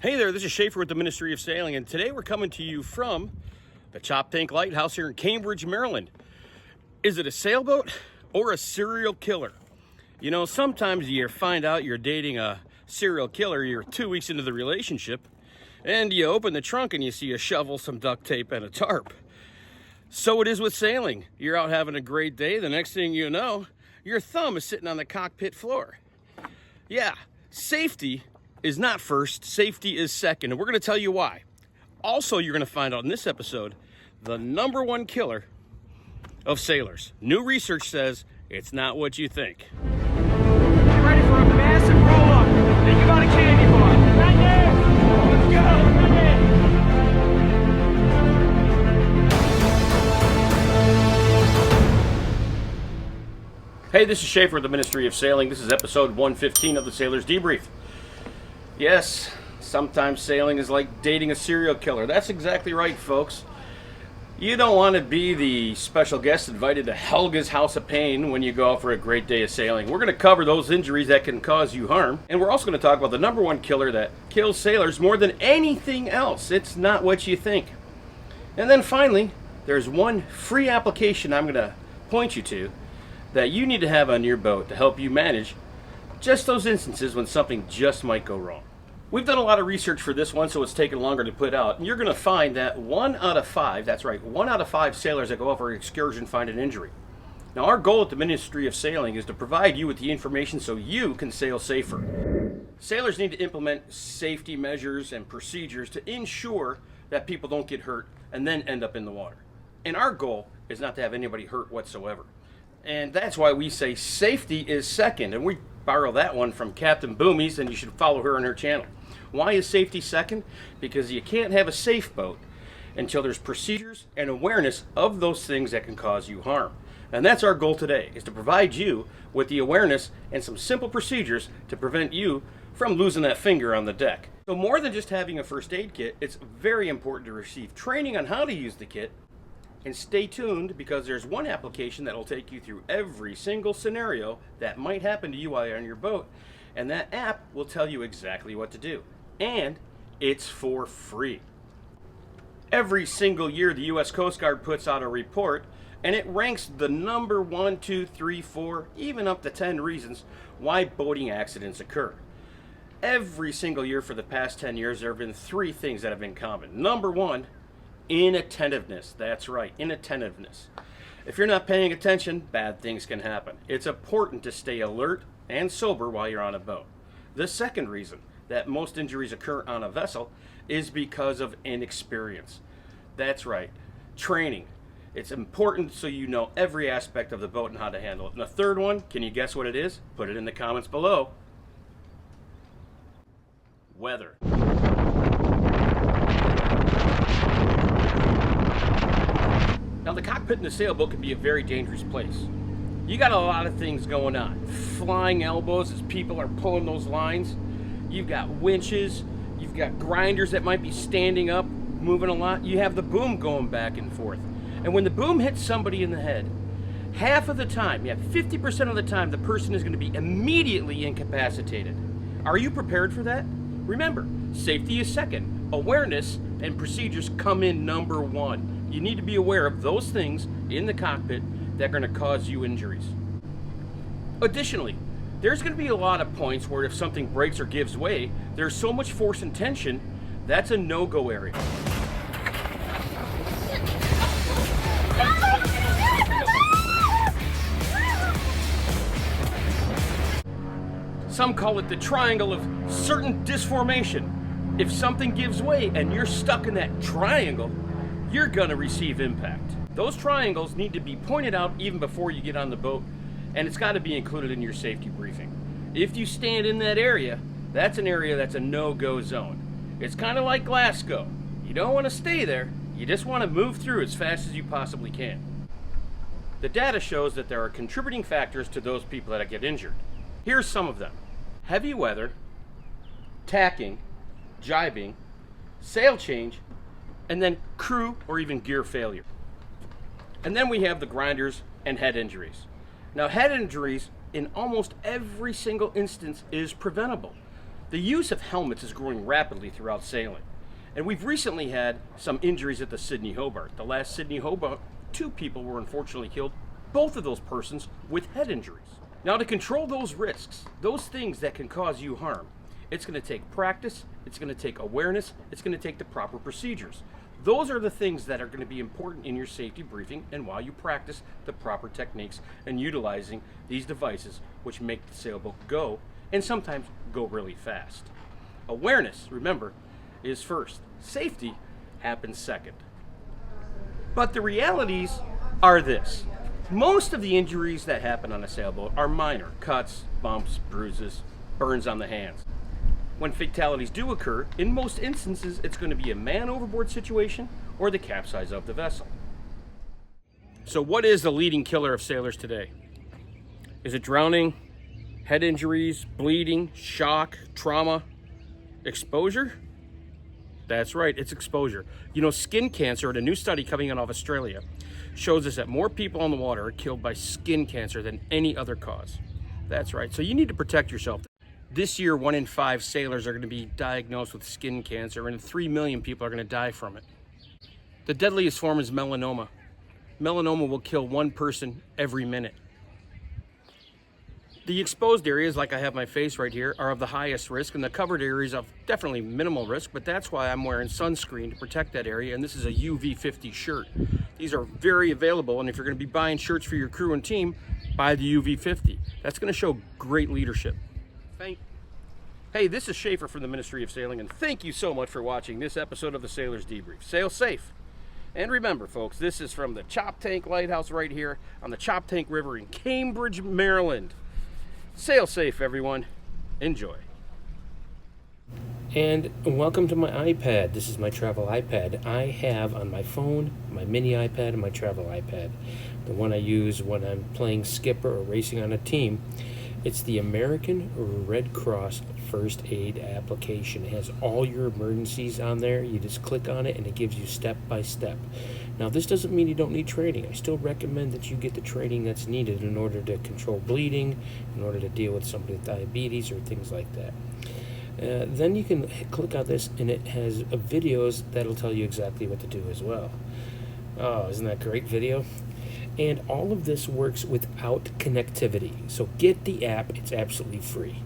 Hey there, this is Schaefer with the Ministry of Sailing, and today we're coming to you from the Chop Tank Lighthouse here in Cambridge, Maryland. Is it a sailboat or a serial killer? You know, sometimes you find out you're dating a serial killer, you're 2 weeks into the relationship, and you open the trunk and you see a shovel, some duct tape, and a tarp. So it is with sailing. You're out having a great day, the next thing you know, your thumb is sitting on the cockpit floor. Yeah, safety is not first, safety is second, and we're going to tell you why. Also, you're going to find out in this episode the #1 killer of sailors. New research says it's not what you think. Get ready for a massive roll-up. Think about a candy bar. Right there. Let's go. Right Hey, this is Schaefer with the Ministry of Sailing. This is episode 115 of the Sailor's Debrief. Yes, sometimes sailing is like dating a serial killer. That's exactly right, folks. You don't want to be the special guest invited to Helga's House of Pain when you go out for a great day of sailing. We're going to cover those injuries that can cause you harm. And we're also going to talk about the #1 killer that kills sailors more than anything else. It's not what you think. And then finally, there's one free application I'm going to point you to that you need to have on your boat to help you manage just those instances when something just might go wrong. We've done a lot of research for this one, so it's taken longer to put out. And you're going to find that 1 out of 5, that's right, 1 out of 5 sailors that go out for an excursion find an injury. Now, our goal at the Ministry of Sailing is to provide you with the information so you can sail safer. Sailors need to implement safety measures and procedures to ensure that people don't get hurt and then end up in the water. And our goal is not to have anybody hurt whatsoever. And that's why we say safety is second. And we borrow that one from Captain Boomies, and you should follow her on her channel. Why is safety second? Because you can't have a safe boat until there's procedures and awareness of those things that can cause you harm. And that's our goal today, is to provide you with the awareness and some simple procedures to prevent you from losing that finger on the deck. So more than just having a first aid kit, it's very important to receive training on how to use the kit. And stay tuned, because there's one application that will take you through every single scenario that might happen to you while you're on your boat. And that app will tell you exactly what to do. And it's for free. Every single year, the U.S. Coast Guard puts out a report, and it ranks the number 1, 2, 3, 4, even up to 10 reasons why boating accidents occur. Every single year for the past 10 years, there have been 3 things that have been common. #1, inattentiveness. That's right, inattentiveness. If you're not paying attention, bad things can happen. It's important to stay alert and sober while you're on a boat. The second reason that most injuries occur on a vessel is because of inexperience. That's right, training. It's important so you know every aspect of the boat and how to handle it. And the third one, can you guess what it is? Put it in the comments below. Weather. Now, the cockpit in the sailboat can be a very dangerous place. You got a lot of things going on. Flying elbows as people are pulling those lines. You've got winches. You've got grinders that might be standing up, moving a lot. You have the boom going back and forth. And when the boom hits somebody in the head, half of the time, 50% of the time, the person is going to be immediately incapacitated. Are you prepared for that? Remember, safety is second. Awareness and procedures come in #1. You need to be aware of those things in the cockpit that are going to cause you injuries. Additionally, there's going to be a lot of points where if something breaks or gives way, there's so much force and tension, that's a no-go area. Some call it the triangle of certain disformation. If something gives way and you're stuck in that triangle, you're going to receive impact. Those triangles need to be pointed out even before you get on the boat, and it's got to be included in your safety briefing. If you stand in that area, that's an area that's a no-go zone. It's kind of like Glasgow. You don't want to stay there, you just want to move through as fast as you possibly can. The data shows that there are contributing factors to those people that get injured. Here's some of them: heavy weather, tacking, jibing, sail change, and then crew or even gear failure. And then we have the grinders and head injuries. Now, head injuries in almost every single instance is preventable. The use of helmets is growing rapidly throughout sailing, and we've recently had some injuries at the Sydney Hobart. The last Sydney Hobart, 2 people were unfortunately killed, both of those persons with head injuries. Now, to control those risks, those things that can cause you harm, it's going to take practice, it's going to take awareness, it's going to take the proper procedures. Those are the things that are going to be important in your safety briefing and while you practice the proper techniques and utilizing these devices which make the sailboat go, and sometimes go really fast. Awareness, remember, is first. Safety happens second. But the realities are this. Most of the injuries that happen on a sailboat are minor: cuts, bumps, bruises, burns on the hands. When fatalities do occur, in most instances, it's going to be a man overboard situation or the capsize of the vessel. So what is the leading killer of sailors today? Is it drowning, head injuries, bleeding, shock, trauma, exposure? That's right, it's exposure. You know, skin cancer, in a new study coming out of Australia, shows us that more people on the water are killed by skin cancer than any other cause. That's right, so you need to protect yourself. This year, 1 in 5 sailors are going to be diagnosed with skin cancer, and 3 million people are going to die from it. The deadliest form is melanoma. Melanoma will kill 1 person every minute. The exposed areas, like I have my face right here, are of the highest risk, and the covered areas of definitely minimal risk, but that's why I'm wearing sunscreen to protect that area, and this is a UV50 shirt. These are very available, and if you're going to be buying shirts for your crew and team, buy the UV50. That's going to show great leadership. Hey, this is Schaefer from the Ministry of Sailing, and thank you so much for watching this episode of the Sailors Debrief. Sail safe. And remember, folks, this is from the Choptank Lighthouse right here on the Choptank River in Cambridge, Maryland. Sail safe, everyone. Enjoy. And welcome to my iPad. This is my travel iPad. I have on my phone my mini iPad and my travel iPad. The one I use when I'm playing skipper or racing on a team. It's the American Red Cross First Aid application. It has all your emergencies on there. You just click on it and it gives you step by step. Now, this doesn't mean you don't need training. I still recommend that you get the training that's needed in order to control bleeding, in order to deal with somebody with diabetes or things like that. Then you can click on this and it has videos that'll tell you exactly what to do as well. Oh, isn't that great video? And all of this works without connectivity. So get the app, it's absolutely free.